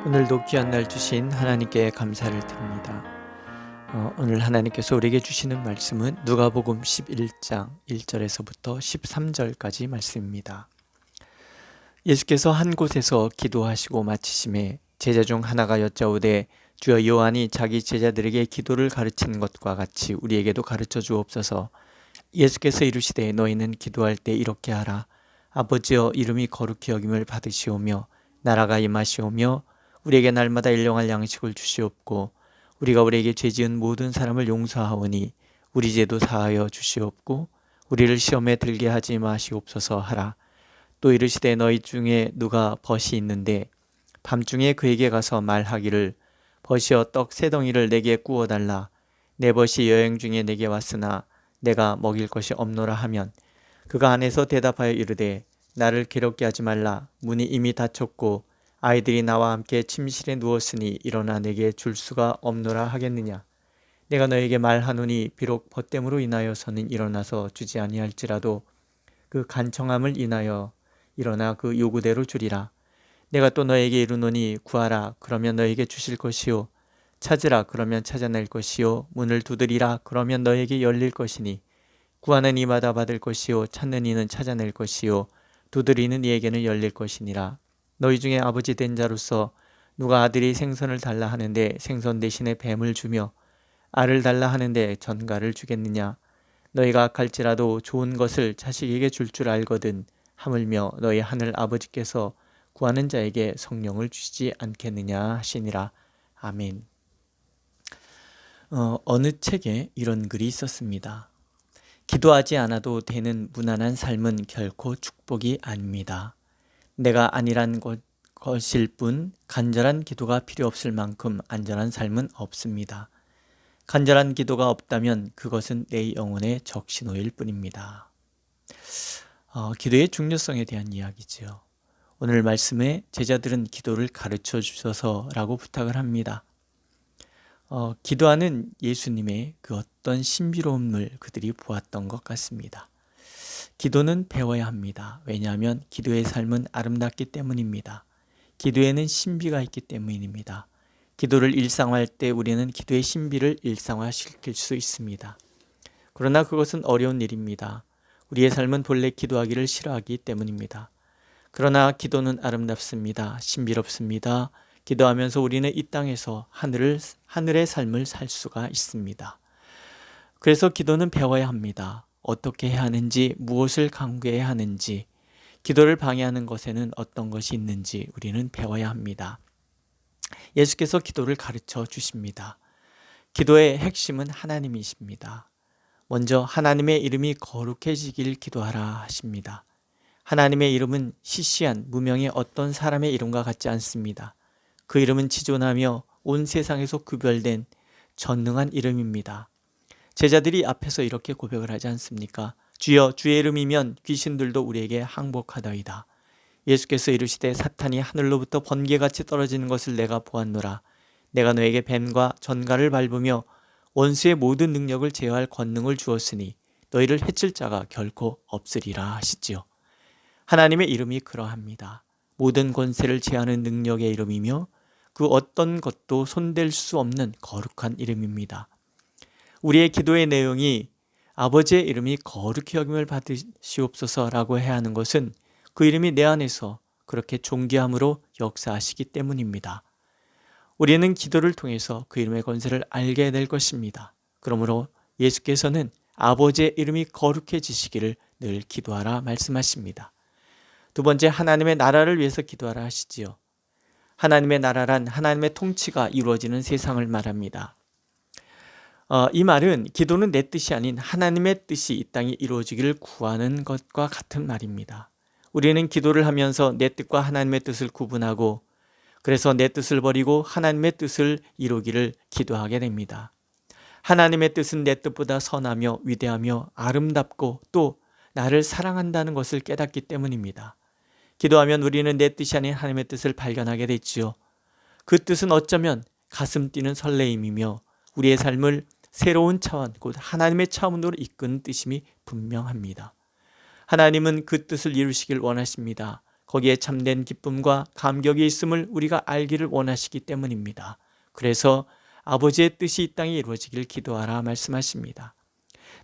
오늘도 귀한 날 주신 하나님께 감사를 드립니다. 오늘 하나님께서 우리에게 주시는 말씀은 누가복음 11장 1절에서부터 13절까지 말씀입니다. 예수께서 한 곳에서 기도하시고 마치심에 제자 중 하나가 여짜오되 주여, 요한이 자기 제자들에게 기도를 가르치는 것과 같이 우리에게도 가르쳐 주옵소서. 예수께서 이르시되 너희는 기도할 때 이렇게 하라. 아버지여, 이름이 거룩히 여김을 받으시오며 나라가 임하시오며 우리에게 날마다 일용할 양식을 주시옵고 우리가 우리에게 죄지은 모든 사람을 용서하오니 우리 죄도 사하여 주시옵고 우리를 시험에 들게 하지 마시옵소서 하라. 또 이르시되 너희 중에 누가 벗이 있는데 밤중에 그에게 가서 말하기를 벗이여, 떡 세 덩이를 내게 구워달라. 내 벗이 여행 중에 내게 왔으나 내가 먹일 것이 없노라 하면 그가 안에서 대답하여 이르되 나를 괴롭게 하지 말라. 문이 이미 닫혔고 아이들이 나와 함께 침실에 누웠으니 일어나 내게 줄 수가 없노라 하겠느냐. 내가 너에게 말하노니 비록 벗됨으로 인하여서는 일어나서 주지 아니할지라도 그 간청함을 인하여 일어나 그 요구대로 주리라. 내가 또 너에게 이르노니 구하라, 그러면 너에게 주실 것이요. 찾으라, 그러면 찾아낼 것이요. 문을 두드리라, 그러면 너에게 열릴 것이니 구하는 이마다 받을 것이요. 찾는 이는 찾아낼 것이요. 두드리는 이에게는 열릴 것이니라. 너희 중에 아버지 된 자로서 누가 아들이 생선을 달라 하는데 생선 대신에 뱀을 주며 알을 달라 하는데 전갈을 주겠느냐. 너희가 악할지라도 좋은 것을 자식에게 줄 줄 알거든 하물며 너희 하늘 아버지께서 구하는 자에게 성령을 주시지 않겠느냐 하시니라. 아멘. 어느 책에 이런 글이 있었습니다. 기도하지 않아도 되는 무난한 삶은 결코 축복이 아닙니다. 내가 아니란 것일 뿐 간절한 기도가 필요 없을 만큼 안전한 삶은 없습니다. 간절한 기도가 없다면 그것은 내 영혼의 적신호일 뿐입니다. 기도의 중요성에 대한 이야기지요. 오늘 말씀에 제자들은 기도를 가르쳐 주셔서라고 부탁을 합니다. 기도하는 예수님의 그 어떤 신비로움을 그들이 보았던 것 같습니다. 기도는 배워야 합니다. 왜냐하면 기도의 삶은 아름답기 때문입니다. 기도에는 신비가 있기 때문입니다. 기도를 일상화할 때 우리는 기도의 신비를 일상화시킬 수 있습니다. 그러나 그것은 어려운 일입니다. 우리의 삶은 본래 기도하기를 싫어하기 때문입니다. 그러나 기도는 아름답습니다. 신비롭습니다. 기도하면서 우리는 이 땅에서 하늘의 삶을 살 수가 있습니다. 그래서 기도는 배워야 합니다. 어떻게 해야 하는지, 무엇을 강구해야 하는지, 기도를 방해하는 것에는 어떤 것이 있는지 우리는 배워야 합니다. 예수께서 기도를 가르쳐 주십니다. 기도의 핵심은 하나님이십니다. 먼저 하나님의 이름이 거룩해지길 기도하라 하십니다. 하나님의 이름은 시시한 무명의 어떤 사람의 이름과 같지 않습니다. 그 이름은 지존하며 온 세상에서 구별된 전능한 이름입니다. 제자들이 앞에서 이렇게 고백을 하지 않습니까? 주여, 주의 이름이면 귀신들도 우리에게 항복하더이다. 예수께서 이르시되 사탄이 하늘로부터 번개같이 떨어지는 것을 내가 보았노라. 내가 너에게 뱀과 전갈을 밟으며 원수의 모든 능력을 제어할 권능을 주었으니 너희를 해칠 자가 결코 없으리라 하시지요. 하나님의 이름이 그러합니다. 모든 권세를 제하는 능력의 이름이며 그 어떤 것도 손댈 수 없는 거룩한 이름입니다. 우리의 기도의 내용이 아버지의 이름이 거룩히 여김을 받으시옵소서라고 해야 하는 것은 그 이름이 내 안에서 그렇게 존귀함으로 역사하시기 때문입니다. 우리는 기도를 통해서 그 이름의 권세를 알게 될 것입니다. 그러므로 예수께서는 아버지의 이름이 거룩해지시기를 늘 기도하라 말씀하십니다. 두 번째, 하나님의 나라를 위해서 기도하라 하시지요. 하나님의 나라란 하나님의 통치가 이루어지는 세상을 말합니다. 이 말은 기도는 내 뜻이 아닌 하나님의 뜻이 이 땅에 이루어지기를 구하는 것과 같은 말입니다. 우리는 기도를 하면서 내 뜻과 하나님의 뜻을 구분하고 그래서 내 뜻을 버리고 하나님의 뜻을 이루기를 기도하게 됩니다. 하나님의 뜻은 내 뜻보다 선하며 위대하며 아름답고 또 나를 사랑한다는 것을 깨닫기 때문입니다. 기도하면 우리는 내 뜻이 아닌 하나님의 뜻을 발견하게 되지요. 그 뜻은 어쩌면 가슴 뛰는 설레임이며 우리의 삶을 새로운 차원, 곧 하나님의 차원으로 이끄는 뜻임이 분명합니다. 하나님은 그 뜻을 이루시길 원하십니다. 거기에 참된 기쁨과 감격이 있음을 우리가 알기를 원하시기 때문입니다. 그래서 아버지의 뜻이 이 땅에 이루어지길 기도하라 말씀하십니다.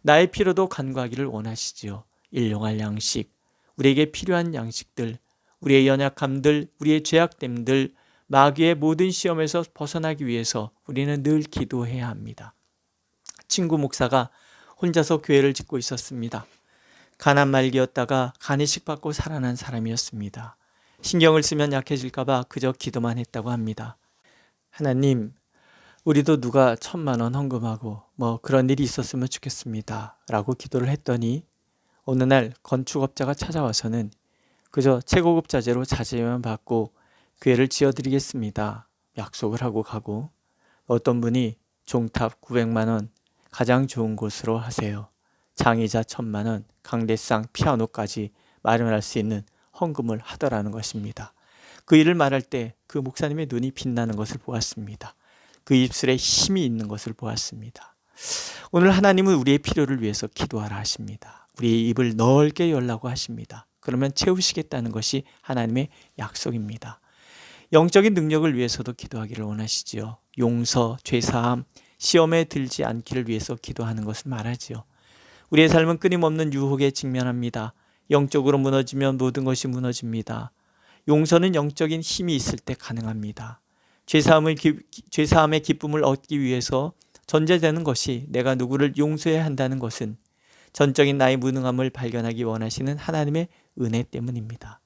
나의 피로도 간구하기를 원하시지요. 일용할 양식, 우리에게 필요한 양식들, 우리의 연약함들, 우리의 죄악됨들, 마귀의 모든 시험에서 벗어나기 위해서 우리는 늘 기도해야 합니다. 친구 목사가 혼자서 교회를 짓고 있었습니다. 가난 말기였다가 간이식 받고 살아난 사람이었습니다. 신경을 쓰면 약해질까 봐 그저 기도만 했다고 합니다. 하나님, 우리도 누가 1,000만 원 헌금하고 그런 일이 있었으면 좋겠습니다 라고 기도를 했더니 어느 날 건축업자가 찾아와서는 그저 최고급 자재로 자재만 받고 교회를 지어드리겠습니다 약속을 하고 가고, 어떤 분이 종탑 900만 원 가장 좋은 곳으로 하세요, 장의자 1,000만 원, 강대상 피아노까지 마련할 수 있는 헌금을 하더라는 것입니다. 그 일을 말할 때 그 목사님의 눈이 빛나는 것을 보았습니다. 그 입술에 힘이 있는 것을 보았습니다. 오늘 하나님은 우리의 필요를 위해서 기도하라 하십니다. 우리의 입을 넓게 열라고 하십니다. 그러면 채우시겠다는 것이 하나님의 약속입니다. 영적인 능력을 위해서도 기도하기를 원하시지요. 용서, 죄사함, 시험에 들지 않기를 위해서 기도하는 것을 말하지요. 우리의 삶은 끊임없는 유혹에 직면합니다. 영적으로 무너지면 모든 것이 무너집니다. 용서는 영적인 힘이 있을 때 가능합니다. 죄사함의 기쁨을 얻기 위해서 전제되는 것이 내가 누구를 용서해야 한다는 것은 전적인 나의 무능함을 발견하기 원하시는 하나님의 은혜 때문입니다.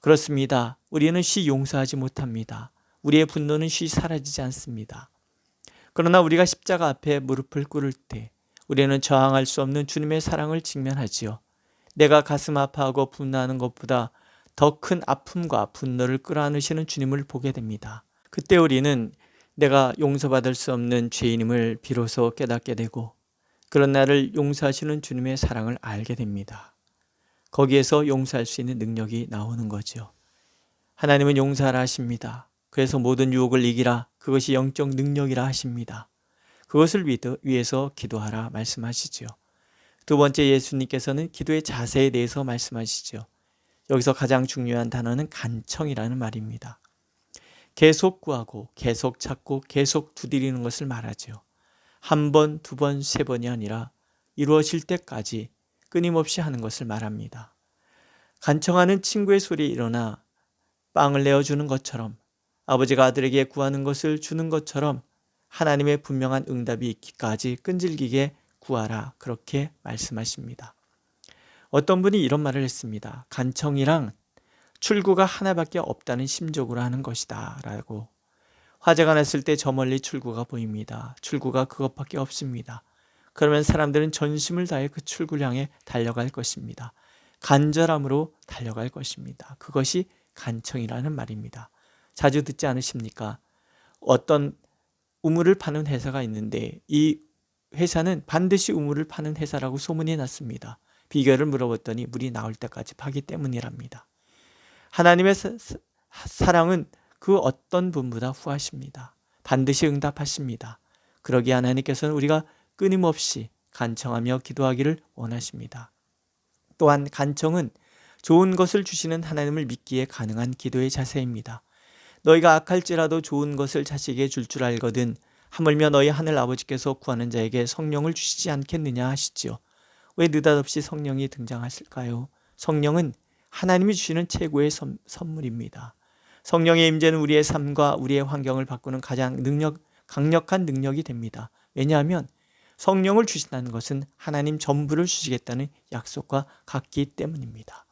그렇습니다. 우리는 쉬 용서하지 못합니다. 우리의 분노는 쉬 사라지지 않습니다. 그러나 우리가 십자가 앞에 무릎을 꿇을 때 우리는 저항할 수 없는 주님의 사랑을 직면하지요. 내가 가슴 아파하고 분노하는 것보다 더 큰 아픔과 분노를 끌어안으시는 주님을 보게 됩니다. 그때 우리는 내가 용서받을 수 없는 죄인임을 비로소 깨닫게 되고 그런 나를 용서하시는 주님의 사랑을 알게 됩니다. 거기에서 용서할 수 있는 능력이 나오는 거죠. 하나님은 용서하라 하십니다. 그래서 모든 유혹을 이기라, 그것이 영적 능력이라 하십니다. 그것을 위해서 기도하라 말씀하시죠. 두 번째, 예수님께서는 기도의 자세에 대해서 말씀하시죠. 여기서 가장 중요한 단어는 간청이라는 말입니다. 계속 구하고 계속 찾고 계속 두드리는 것을 말하죠. 한 번, 두 번, 세 번이 아니라 이루어질 때까지 끊임없이 하는 것을 말합니다. 간청하는 친구의 소리에 일어나 빵을 내어주는 것처럼, 아버지가 아들에게 구하는 것을 주는 것처럼 하나님의 분명한 응답이 있기까지 끈질기게 구하라, 그렇게 말씀하십니다. 어떤 분이 이런 말을 했습니다. 간청이랑 출구가 하나밖에 없다는 심적으로 하는 것이다 라고. 화재가 났을 때 저 멀리 출구가 보입니다. 출구가 그것밖에 없습니다. 그러면 사람들은 전심을 다해 그 출구를 향해 달려갈 것입니다. 간절함으로 달려갈 것입니다. 그것이 간청이라는 말입니다. 자주 듣지 않으십니까? 어떤 우물을 파는 회사가 있는데 이 회사는 반드시 우물을 파는 회사라고 소문이 났습니다. 비결을 물어봤더니 물이 나올 때까지 파기 때문이랍니다. 하나님의 사랑은 그 어떤 분보다 후하십니다. 반드시 응답하십니다. 그러기에 하나님께서는 우리가 끊임없이 간청하며 기도하기를 원하십니다. 또한 간청은 좋은 것을 주시는 하나님을 믿기에 가능한 기도의 자세입니다. 너희가 악할지라도 좋은 것을 자식에게 줄 줄 알거든 하물며 너희 하늘 아버지께서 구하는 자에게 성령을 주시지 않겠느냐 하시지요. 왜 느닷없이 성령이 등장하실까요? 성령은 하나님이 주시는 최고의 선물입니다. 성령의 임재는 우리의 삶과 우리의 환경을 바꾸는 가장 강력한 능력이 됩니다. 왜냐하면 성령을 주신다는 것은 하나님 전부를 주시겠다는 약속과 같기 때문입니다.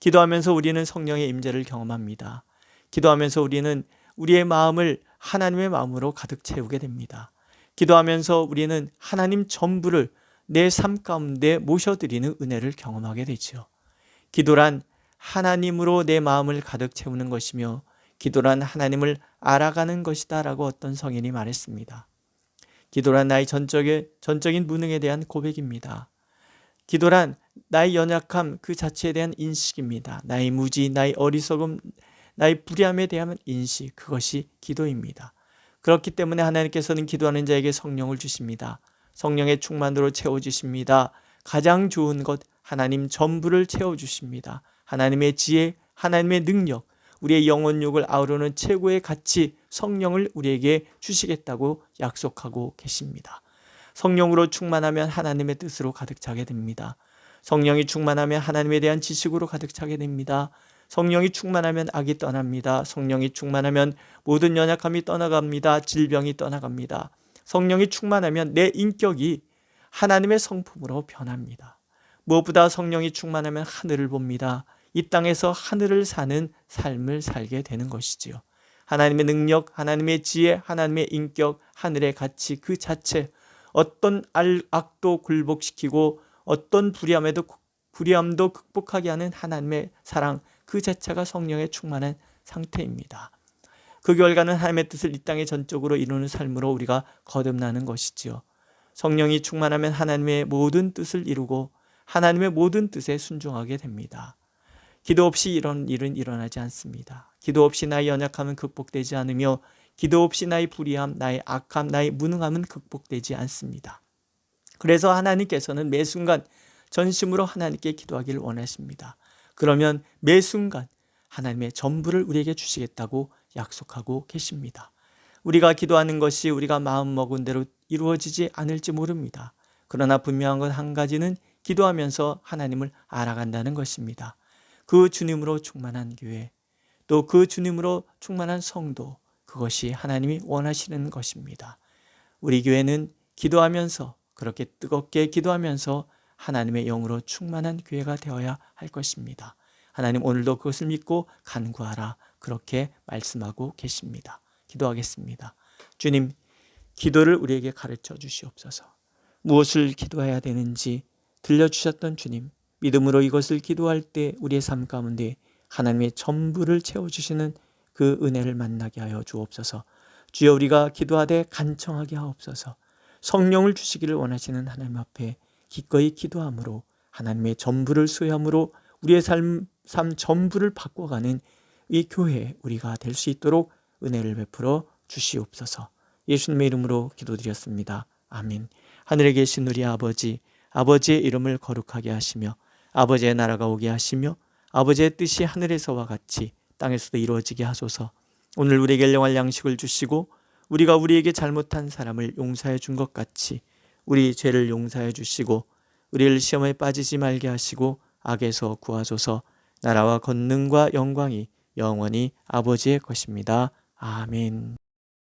기도하면서 우리는 성령의 임재를 경험합니다. 기도하면서 우리는 우리의 마음을 하나님의 마음으로 가득 채우게 됩니다. 기도하면서 우리는 하나님 전부를 내 삶 가운데 모셔드리는 은혜를 경험하게 되죠. 기도란 하나님으로 내 마음을 가득 채우는 것이며 기도란 하나님을 알아가는 것이다 라고 어떤 성인이 말했습니다. 기도란 나의 전적인 무능에 대한 고백입니다. 기도란 나의 연약함 그 자체에 대한 인식입니다. 나의 무지, 나의 어리석음, 나의 불의함에 대한 인식, 그것이 기도입니다. 그렇기 때문에 하나님께서는 기도하는 자에게 성령을 주십니다. 성령의 충만으로 채워주십니다. 가장 좋은 것 하나님 전부를 채워주십니다. 하나님의 지혜, 하나님의 능력, 우리의 영혼욕을 아우르는 최고의 가치 성령을 우리에게 주시겠다고 약속하고 계십니다. 성령으로 충만하면 하나님의 뜻으로 가득 차게 됩니다. 성령이 충만하면 하나님에 대한 지식으로 가득 차게 됩니다. 성령이 충만하면 악이 떠납니다. 성령이 충만하면 모든 연약함이 떠나갑니다. 질병이 떠나갑니다. 성령이 충만하면 내 인격이 하나님의 성품으로 변합니다. 무엇보다 성령이 충만하면 하늘을 봅니다. 이 땅에서 하늘을 사는 삶을 살게 되는 것이지요. 하나님의 능력, 하나님의 지혜, 하나님의 인격, 하늘의 가치 그 자체, 어떤 악도 굴복시키고 어떤 불의함도 극복하게 하는 하나님의 사랑 그 자체가 성령에 충만한 상태입니다. 그 결과는 하나님의 뜻을 이 땅에 전적으로 이루는 삶으로 우리가 거듭나는 것이지요. 성령이 충만하면 하나님의 모든 뜻을 이루고 하나님의 모든 뜻에 순종하게 됩니다. 기도 없이 이런 일은 일어나지 않습니다. 기도 없이 나의 연약함은 극복되지 않으며 기도 없이 나의 불의함, 나의 악함, 나의 무능함은 극복되지 않습니다. 그래서 하나님께서는 매 순간 전심으로 하나님께 기도하기를 원하십니다. 그러면 매 순간 하나님의 전부를 우리에게 주시겠다고 약속하고 계십니다. 우리가 기도하는 것이 우리가 마음먹은 대로 이루어지지 않을지 모릅니다. 그러나 분명한 건 한 가지는 기도하면서 하나님을 알아간다는 것입니다. 그 주님으로 충만한 교회, 또 그 주님으로 충만한 성도, 그것이 하나님이 원하시는 것입니다. 우리 교회는 기도하면서 그렇게 뜨겁게 기도하면서 하나님의 영으로 충만한 교회가 되어야 할 것입니다. 하나님 오늘도 그것을 믿고 간구하라 그렇게 말씀하고 계십니다. 기도하겠습니다. 주님, 기도를 우리에게 가르쳐 주시옵소서. 무엇을 기도해야 되는지 들려주셨던 주님, 믿음으로 이것을 기도할 때 우리의 삶 가운데 하나님의 전부를 채워주시는 그 은혜를 만나게 하여 주옵소서. 주여, 우리가 기도하되 간청하게 하옵소서. 성령을 주시기를 원하시는 하나님 앞에 기꺼이 기도함으로 하나님의 전부를 수여함으로 우리의 삶 전부를 바꿔가는 이 교회 우리가 될 수 있도록 은혜를 베풀어 주시옵소서. 예수님의 이름으로 기도드렸습니다. 아멘. 하늘에 계신 우리 아버지, 아버지의 이름을 거룩하게 하시며 아버지의 나라가 오게 하시며 아버지의 뜻이 하늘에서와 같이 땅에서도 이루어지게 하소서. 오늘 우리에게 일용할 양식을 주시고 우리가 우리에게 잘못한 사람을 용서해 준 것 같이 우리 죄를 용서해 주시고 우리를 시험에 빠지지 말게 하시고 악에서 구하소서. 나라와 권능과 영광이 영원히 아버지의 것입니다. 아멘.